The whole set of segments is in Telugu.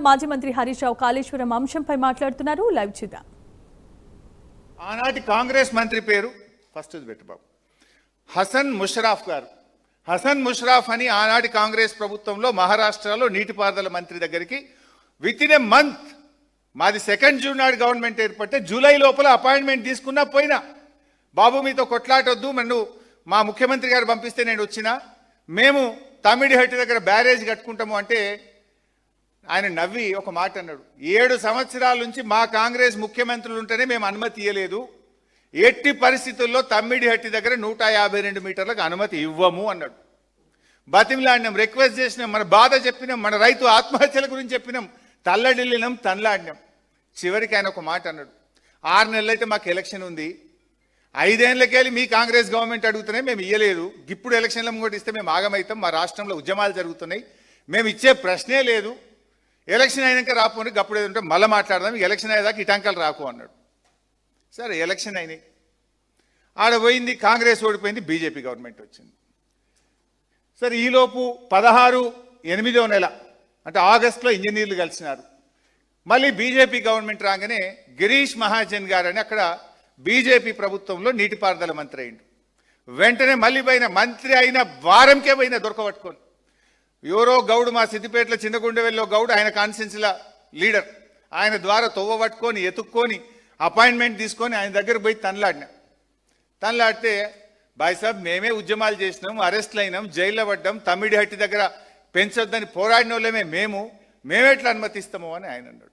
మాజీ మంత్రి హరీష్ రావు కాళేశ్వరం అంశంపై మాట్లాడుతున్నారు. లైవ్ చూద్దాం. ఆనాటి కాంగ్రెస్ మంత్రి పేరు ఫస్ట్ బాబు హసన్ ముషరాఫ్ గారు. హసన్ ముషరాఫ్ అని ఆనాటి కాంగ్రెస్ ప్రభుత్వంలో మహారాష్ట్రలో నీటిపారుదల మంత్రి దగ్గరికి విత్ ఇన్ ఏ మంత్, మాది 2 జూన్ నాడు గవర్నమెంట్ ఏర్పడితే జూలై లోపల అపాయింట్మెంట్ తీసుకున్నా పోయినా, బాబు మీతో కొట్లాటొద్దు, నన్ను మా ముఖ్యమంత్రి గారు పంపిస్తే నేను వచ్చినా, మేము తమిడిహట్టి దగ్గర బ్యారేజ్ కట్టుకుంటాము అంటే ఆయన నవ్వి ఒక మాట అన్నాడు, 7 సంవత్సరాల నుంచి మా కాంగ్రెస్ ముఖ్యమంత్రులు ఉంటేనే మేము అనుమతి ఇవ్వలేదు, ఎట్టి పరిస్థితుల్లో తమ్మిడిహట్టి దగ్గర 152 మీటర్లకు అనుమతి ఇవ్వము అన్నాడు. బతిమిలాడినాం, రిక్వెస్ట్ చేసినాం, మన బాధ చెప్పినాం, మన రైతు ఆత్మహత్యల గురించి చెప్పినాం, తల్లడిల్లినాం, తనలాడినాం. చివరికి ఆయన ఒక మాట అన్నాడు, 6 నెలలు అయితే మాకు ఎలక్షన్ ఉంది, 5 ఏళ్ళకెళ్ళి మీ కాంగ్రెస్ గవర్నమెంట్ అడుగుతున్నాయి, మేము ఇయ్యలేదు, ఇప్పుడు ఎలక్షన్ల ముంగటి ఇస్తే మేము ఆగమవుతాం, మా రాష్ట్రంలో ఉద్యమాలు జరుగుతున్నాయి, మేము ఇచ్చే ప్రశ్నే లేదు, ఎలక్షన్ అయినాక రాపోని గప్పుడు ఏదంటే మళ్ళీ మాట్లాడదాం, ఎలక్షన్ అయ్యేదాకా ఇటాంకాలు రాకు అన్నాడు. సరే ఎలక్షన్ అయినాయి, ఆడ పోయింది, కాంగ్రెస్ ఓడిపోయింది, బీజేపీ గవర్నమెంట్ వచ్చింది. సరే ఈలోపు 16/8 నెల అంటే ఆగస్టులో ఇంజనీర్లు కలిసినారు. మళ్ళీ బీజేపీ గవర్నమెంట్ రాగానే గిరీష్ మహాజన్ గారు అని అక్కడ బీజేపీ ప్రభుత్వంలో నీటిపారుదల మంత్రి అయిండు. వెంటనే మళ్ళీ పోయిన మంత్రి అయిన వారంకే పోయిన దొరకబట్టుకొని, ఎవరో గౌడు మా సిద్దిపేటలో చిన్నగుండెవెల్లో గౌడు, ఆయన కాన్స్టిట్యున్సీల లీడర్, ఆయన ద్వారా తొవ్వ పట్టుకొని ఎత్తుక్కొని అపాయింట్మెంట్ తీసుకొని ఆయన దగ్గర పోయి తనలాడితే, బాయ్ సాబ్ మేమే ఉద్యమాలు చేసినాం, అరెస్ట్లు అయినాం, జైల్లో పడ్డాం, తమ్మిడిహట్టి దగ్గర పెంచొద్దని పోరాడిన వాళ్ళమే మేమెట్లా అనుమతిస్తామో అని ఆయన అన్నాడు.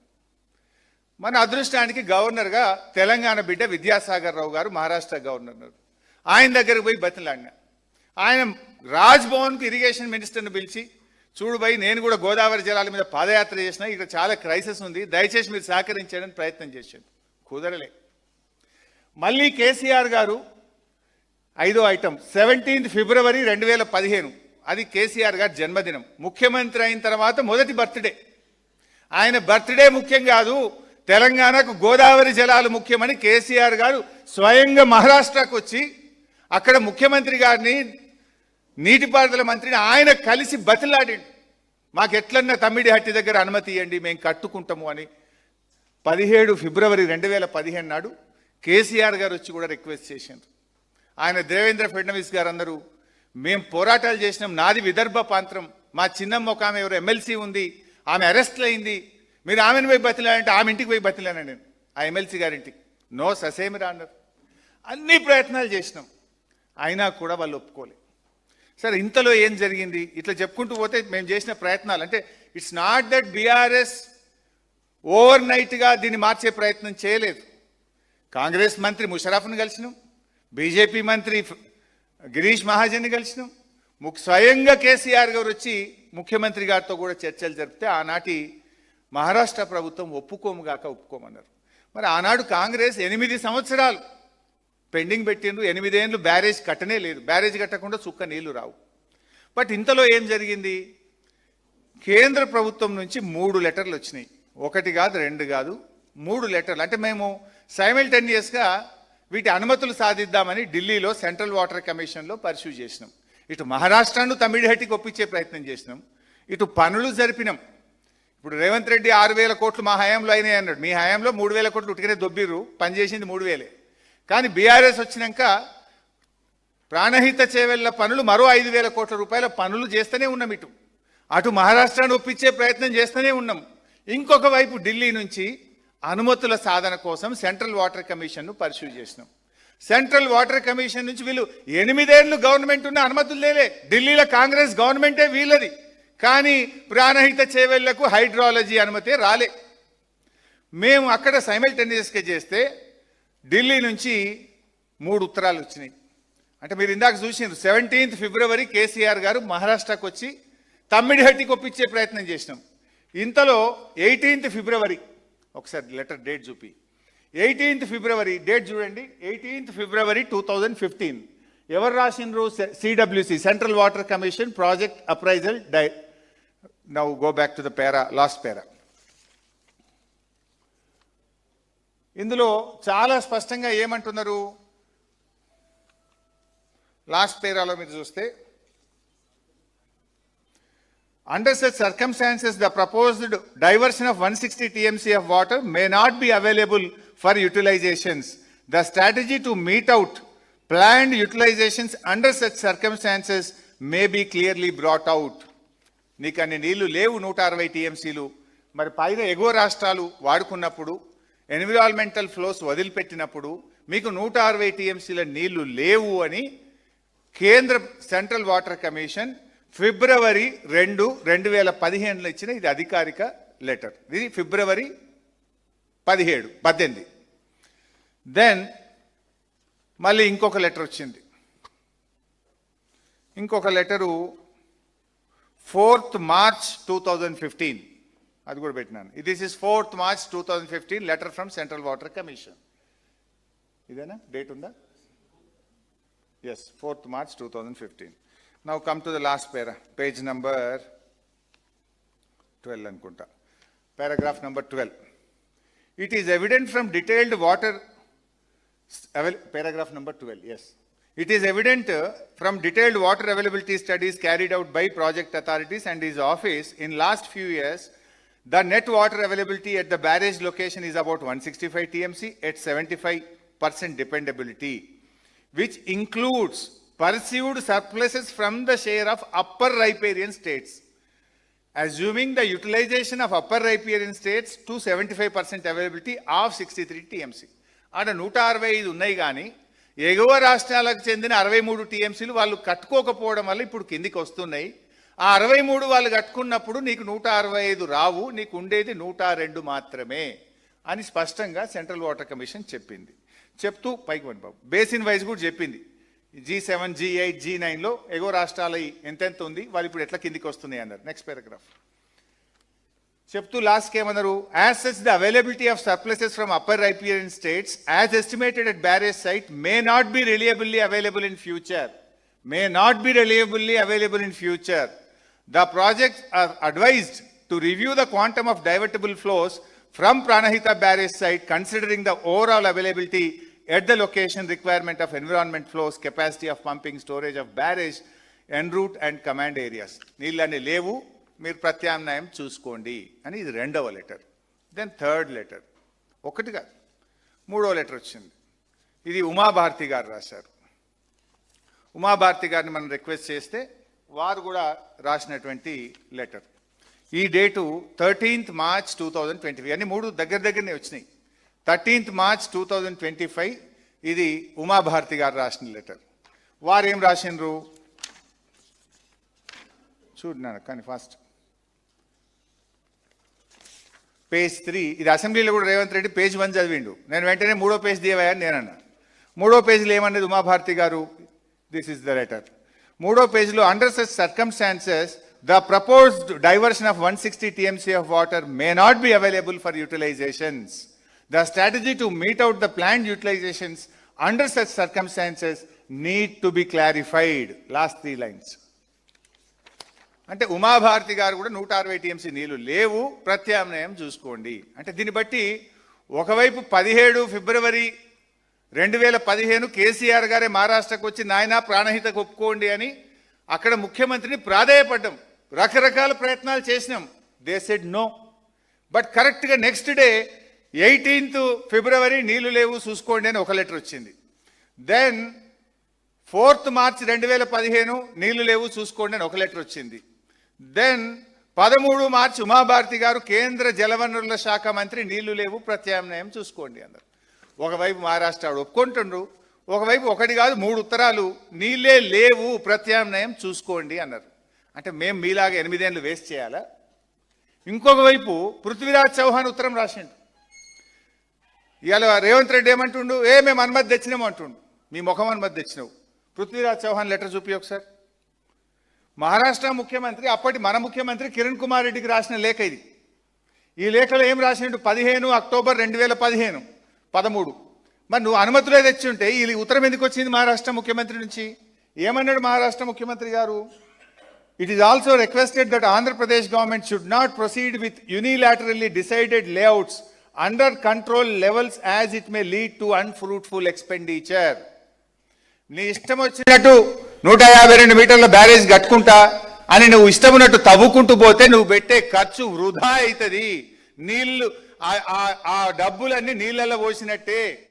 మన అదృష్టానికి గవర్నర్గా తెలంగాణ బిడ్డ విద్యాసాగర్ రావు గారు మహారాష్ట్ర గవర్నర్, ఆయన దగ్గరకు పోయి బతిలాడినా. ఆయన రాజ్భవన్కు ఇరిగేషన్ మినిస్టర్ని పిలిచి, చూడు భయ్ నేను కూడా గోదావరి జలాల మీద పాదయాత్ర చేసిన, ఇక్కడ చాలా క్రైసిస్ ఉంది, దయచేసి మీరు సహకరించాలని ప్రయత్నం చేశాడు, కుదరలే. మళ్ళీ కేసీఆర్ గారు 5వ ఐటమ్ 17 ఫిబ్రవరి 2015, అది కేసీఆర్ గారి జన్మదినం, ముఖ్యమంత్రి అయిన తర్వాత మొదటి బర్త్డే. ఆయన బర్త్డే ముఖ్యం కాదు, తెలంగాణకు గోదావరి జలాలు ముఖ్యమని కేసీఆర్ గారు స్వయంగా మహారాష్ట్రకు వచ్చి అక్కడ ముఖ్యమంత్రి గారిని, నీటిపారుదల మంత్రిని ఆయన కలిసి బతిలాడిండు, మాకు ఎట్లన్నా తమ్మిడిహట్టి దగ్గర అనుమతి ఇవ్వండి, మేము కట్టుకుంటాము అని. 17 ఫిబ్రవరి 2015 నాడు కేసీఆర్ గారు వచ్చి కూడా రిక్వెస్ట్ చేశారు. ఆయన దేవేంద్ర ఫడ్నవీస్ గారు అందరూ మేము పోరాటాలు చేసినాం, నాది విదర్భ ప్రాంతం, మా చిన్నమ్మ ఒక ఆమె ఎవరు ఎమ్మెల్సీ ఉంది, ఆమె అరెస్ట్లు అయింది, మీరు ఆమెను పోయి బతిలాడంటే ఆమె ఇంటికి పోయి బతిలాను నేను, ఆ ఎమ్మెల్సీ గారింటికి, నో ససేమిరా అన్నారు. అన్ని ప్రయత్నాలు చేసినాం, అయినా కూడా వాళ్ళు ఒప్పుకోలేదు. సరే ఇంతలో ఏం జరిగింది, ఇట్లా చెప్పుకుంటూ పోతే మేము చేసిన ప్రయత్నాలు అంటే it's not that BRS over నైట్గా దీన్ని మార్చే ప్రయత్నం చేయలేదు. కాంగ్రెస్ మంత్రి ముషరఫ్ను కలిసినాం, బీజేపీ మంత్రి గిరీష్ మహాజన్ని కలిసినాం, స్వయంగా కేసీఆర్ గారు వచ్చి ముఖ్యమంత్రి గారితో కూడా చర్చలు జరిపితే ఆనాటి మహారాష్ట్ర ప్రభుత్వం ఒప్పుకోమన్నారు. మరి ఆనాడు కాంగ్రెస్ 8 సంవత్సరాలు పెండింగ్ పెట్టిండ్రు, 8 ఏళ్ళు బ్యారేజ్ కట్టనే లేదు, బ్యారేజ్ కట్టకుండా చుక్క నీళ్లు రావు. బట్ ఇంతలో ఏం జరిగింది, కేంద్ర ప్రభుత్వం నుంచి 3 లెటర్లు వచ్చినాయి, 1 కాదు 2 కాదు 3 లెటర్లు. అంటే మేము సైమల్టేనియస్గా వీటి అనుమతులు సాధిద్దామని ఢిల్లీలో సెంట్రల్ వాటర్ కమిషన్లో పర్స్యూ చేసినాం. ఇటు మహారాష్ట్రను తమిళహట్టికి ఒప్పించే ప్రయత్నం చేసినాం, ఇటు పనులు జరిపినాం. ఇప్పుడు రేవంత్ రెడ్డి 6,000 కోట్లు మా హయాంలో అయినాయి అన్నాడు, మీ హయాంలో 3,000 కోట్లు ఉట్టికనే దొబ్బిర్రు, పనిచేసింది 3,000. కానీ బీఆర్ఎస్ వచ్చినాక ప్రాణహిత చేవెళ్ల పనులు మరో 5,000 కోట్ల రూపాయల పనులు చేస్తూనే ఉన్నాం, అటు మహారాష్ట్రను ఒప్పించే ప్రయత్నం చేస్తూనే ఉన్నాం. ఇంకొక వైపు ఢిల్లీ నుంచి అనుమతుల సాధన కోసం సెంట్రల్ వాటర్ కమిషన్ను పర్స్యూ చేసినాం. సెంట్రల్ వాటర్ కమిషన్ నుంచి వీళ్ళు 8 ఏళ్ళు గవర్నమెంట్ ఉన్న అనుమతులు లేలే, ఢిల్లీలో కాంగ్రెస్ గవర్నమెంటే వీళ్ళది, కానీ ప్రాణహిత చేవెళ్లకు హైడ్రాలజీ అనుమతి రాలే. మేము అక్కడ సైమల్టేనియస్గా చేస్తే ఢిల్లీ నుంచి 3 ఉత్తరాలు వచ్చినాయి. అంటే మీరు ఇందాక చూసినారు, 17 ఫిబ్రవరి కేసీఆర్ గారు మహారాష్ట్రకు వచ్చి తమ్మిడిహట్టికి ఒప్పించే ప్రయత్నం చేసినాం. ఇంతలో 18 ఫిబ్రవరి, ఒకసారి లెటర్ డేట్ చూపి, 18 ఫిబ్రవరి డేట్ చూడండి, 18 ఫిబ్రవరి 2015 ఎవరు రాసిండ్రు, CWC central water commission project appraisal now go back to the para, last para. ఇందులో చాలా స్పష్టంగా ఏమంటున్నారు, లాస్ట్ పేరాలో మీరు చూస్తే Under such circumstances, the proposed diversion of 160 TMC of water may not be available for utilizations. The strategy to meet out planned utilizations under such circumstances may be clearly brought out. నీకు అన్ని నీళ్లు లేవు 160 టీఎంసీలు, మరి పైన ఎగువ రాష్ట్రాలు వాడుకున్నప్పుడు ఎన్విరాన్మెంటల్ ఫ్లోస్ వదిలిపెట్టినప్పుడు మీకు 160 టీఎంసీల నీళ్లు లేవు అని కేంద్ర సెంట్రల్ వాటర్ కమిషన్ ఫిబ్రవరి 2, 2015లో ఇచ్చిన ఇది అధికారిక లెటర్. ఇది ఫిబ్రవరి 18. దెన్ మళ్ళీ ఇంకొక లెటర్ వచ్చింది. ఇంకొక లెటరు 4th March 2015, అది కూడా పెట్టినాను. This is 4th March 2015 letter from central water commission. ఇదేనా డేట్ ఉందా? Yes, 4th March 2015. Now come to the last page number 12 అనుకుంటా. Paragraph number 12. It is evident from detailed water, paragraph number 12, yes. It is evident from detailed water availability studies carried out by project authorities and his office in last few years, the net water availability at the barrage location is about 165 TMC at 75% dependability, which includes perceived surpluses from the share of upper riparian states. Assuming the utilization of upper riparian states to 75% availability of 63 TMC. ఆడ 165 ఉన్నాయి కానీ ఎగువ రాష్ట్రాలకు చెందిన 63 టీఎంసీలు వాళ్ళు కట్టుకోకపోవడం వల్ల ఇప్పుడు కిందికి వస్తున్నాయి. ఆ 63 వాళ్ళు కట్టుకున్నప్పుడు నీకు 165 రావు, నీకు ఉండేది 102 మాత్రమే అని స్పష్టంగా సెంట్రల్ వాటర్ కమిషన్ చెప్పింది. చెప్తూ పైకి వన్ బాబు బేసిన్ వైజ్ కూడా చెప్పింది. G7, G8, G9లో ఎగువ రాష్ట్రాలు ఎంతెంత ఉంది, వాళ్ళు ఇప్పుడు ఎట్లా కిందికి వస్తున్నాయి అన్నారు. నెక్స్ట్ పారాగ్రాఫ్ చెప్తూ లాస్ట్కి ఏమన్నారు, as such the availability of surpluses from upper riparian states as estimated at barrage site may not be reliably available in future. The projects are advised to review the quantum of divertible flows from Pranahita barrage site considering the overall availability at the location, requirement of environment flows, capacity of pumping, storage of barrage, en route and command areas. నీళ్ళని లేవు, మీరు ప్రత్యామ్నాయం చూసుకోండి అని ఇది 2వ లెటర్. దెన్ 3rd లెటర్, ఒకటిగా 3వ లెటర్ వచ్చింది. ఇది ఉమాభారతి గారు రాశారు. ఉమాభారతి గారిని మనం రిక్వెస్ట్ చేస్తే వారు కూడా రాసినటువంటి లెటర్. ఈ డేటు 13th March 2025, అన్ని 3 దగ్గరనే వచ్చినాయి. 13th March 2025 ఇది ఉమాభారతి గారు రాసిన లెటర్. వారు ఏం రాసినారు చూడన్నాను కానీ ఫస్ట్ పేజ్ 3. ఇది అసెంబ్లీలో కూడా రేవంత్ రెడ్డి పేజ్ 1 చదివిండు. నేను వెంటనే 3వ పేజ్ దియవయ్యని నేనన్నా. 3వ పేజీలో ఏమన్నది ఉమాభారతి గారు, దిస్ ఇస్ ద లెటర్. 3వ పేజీలో under such circumstances the proposed diversion of 160 TMC of water May not be available for utilisations. The strategy to meet out the planned utilizations under such circumstances need to be clarified. Last 3 lines. అంటే ఉమాభారతి గారు కూడా 160 TMC నీళ్లు లేవు, ప్రత్యామ్నాయం చూసుకోండి. అంటే దీన్ని బట్టి ఒకవైపు 17 ఫిబ్రవరి 2015 కేసీఆర్ గారే మహారాష్ట్రకు వచ్చి నాయనా ప్రాణహితకు ఒప్పుకోండి అని అక్కడ ముఖ్యమంత్రిని ప్రాధేయపడ్డాం, రకరకాల ప్రయత్నాలు చేసినాం. They said no. బట్ కరెక్ట్గా నెక్స్ట్ డే 18th ఫిబ్రవరి నీళ్లు లేవు చూసుకోండి అని ఒక లెటర్ వచ్చింది. దెన్ 4th March 2015 నీళ్లు లేవు చూసుకోండి అని ఒక లెటర్ వచ్చింది. దెన్ 13 మార్చి ఉమాభారతి గారు కేంద్ర జలవనరుల శాఖ మంత్రి నీళ్లు లేవు ప్రత్యామ్నాయం చూసుకోండి అన్నారు. ఒకవైపు మహారాష్ట్ర ఒప్పుకుంటుండ్రు, ఒకవైపు 1 కాదు 3 ఉత్తరాలు నీళ్ళే లేవు ప్రత్యామ్నాయం చూసుకోండి అన్నారు. అంటే మేము మీలాగా 8 ఏళ్ళు వేస్ట్ చేయాలా? ఇంకొక వైపు పృథ్వీరాజ్ చౌహాన్ ఉత్తరం రాసిండు. ఇవాళ రేవంత్ రెడ్డి ఏమంటుండు, మేము అనుమతి తెచ్చినాము అంటుండు. మీ ముఖం అనుమతి తెచ్చినావు. పృథ్వీరాజ్ చౌహాన్ లెటర్ చూపి ఒకసారి. మహారాష్ట్ర ముఖ్యమంత్రి అప్పటి మన ముఖ్యమంత్రి కిరణ్ కుమార్ రెడ్డికి రాసిన లేఖ ఇది. ఈ లేఖలో ఏం రాసిండు, 15 అక్టోబర్ 2015, 13. మరి నువ్వు అనుమతులే తెచ్చి ఉంటే ఈ ఉత్తరం ఎందుకు వచ్చింది మహారాష్ట్ర ముఖ్యమంత్రి నుంచి? ఏమన్నాడు మహారాష్ట్ర ముఖ్యమంత్రి గారు? It is also requested that Andhra Pradesh government should not proceed with unilaterally decided layouts under control levels as it may lead to unfruitful expenditure. నీ ఇష్టం వచ్చినట్టు 152 మీటర్ల బ్యారేజ్ కట్టుకుంటా అని నువ్వు ఇష్టం ఉన్నట్టు తవ్వుకుంటూ పోతే నువ్వు పెట్టే ఖర్చు వృధా అవుతుంది. నీళ్లు ఆ డబ్బులన్నీ నీళ్ళల్లో పోసినట్టే.